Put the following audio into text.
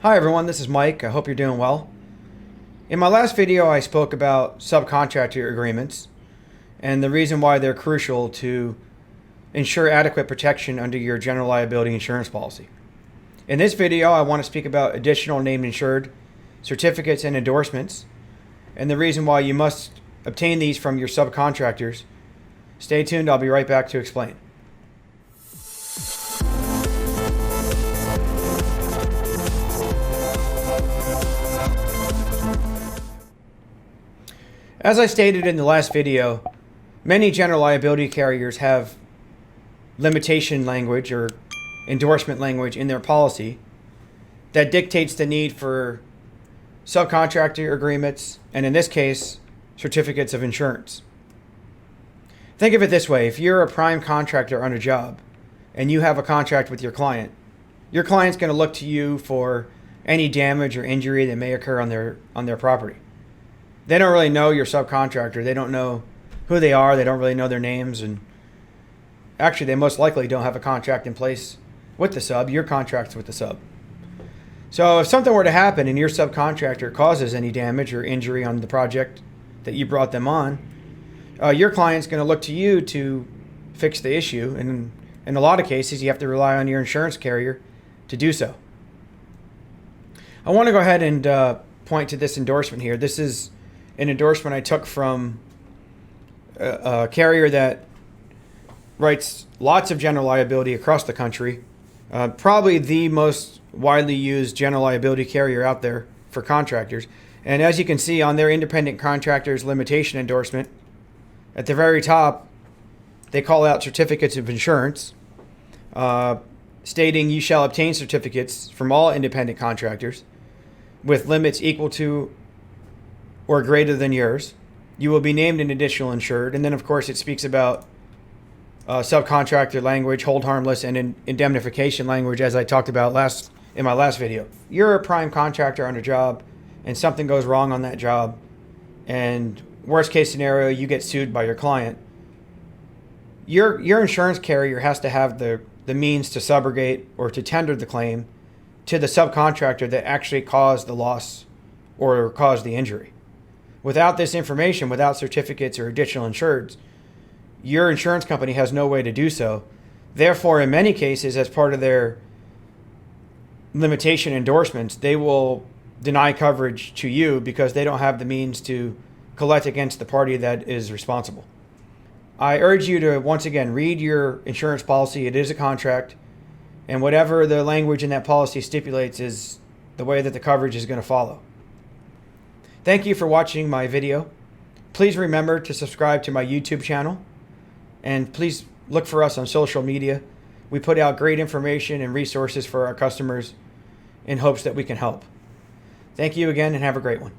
Hi everyone, this is Mike. I hope you're doing well. In my last video, I spoke about subcontractor agreements and the reason why they're crucial to ensure adequate protection under your general liability insurance policy. In this video, I want to speak about additional named insured certificates and endorsements and the reason why you must obtain these from your subcontractors. Stay tuned, I'll be right back to explain. As I stated in the last video, many general liability carriers have limitation language or endorsement language in their policy that dictates the need for subcontractor agreements, and in this case, certificates of insurance. Think of it this way: if you're a prime contractor on a job and you have a contract with your client's going to look to you for any damage or injury that may occur on their property. They don't really know your subcontractor. They don't know who they are. They don't really know their names. And actually, they most likely don't have a contract in place with the sub. Your contract's with the sub. So if something were to happen and your subcontractor causes any damage or injury on the project that you brought them on, your client's going to look to you to fix the issue. And in a lot of cases, you have to rely on your insurance carrier to do so. I want to go ahead and point to this endorsement here. This is an endorsement I took from a carrier that writes lots of general liability across the country. Probably the most widely used general liability carrier out there for contractors. And as you can see on their independent contractors limitation endorsement, at the very top, they call out certificates of insurance, stating you shall obtain certificates from all independent contractors with limits equal to or greater than yours. You will be named an additional insured. And then, of course, it speaks about subcontractor language, hold harmless, and indemnification language, as I talked about in my last video. You're a prime contractor on a job, and something goes wrong on that job, and worst case scenario, you get sued by your client. Your insurance carrier has to have the means to subrogate or to tender the claim to the subcontractor that actually caused the loss or caused the injury. Without this information, without certificates or additional insureds, your insurance company has no way to do so. Therefore, in many cases, as part of their limitation endorsements, they will deny coverage to you because they don't have the means to collect against the party that is responsible. I urge you to, once again, read your insurance policy. It is a contract, and whatever the language in that policy stipulates is the way that the coverage is going to follow. Thank you for watching my video. Please remember to subscribe to my YouTube channel, and please look for us on social media. We put out great information and resources for our customers in hopes that we can help. Thank you again, and have a great one.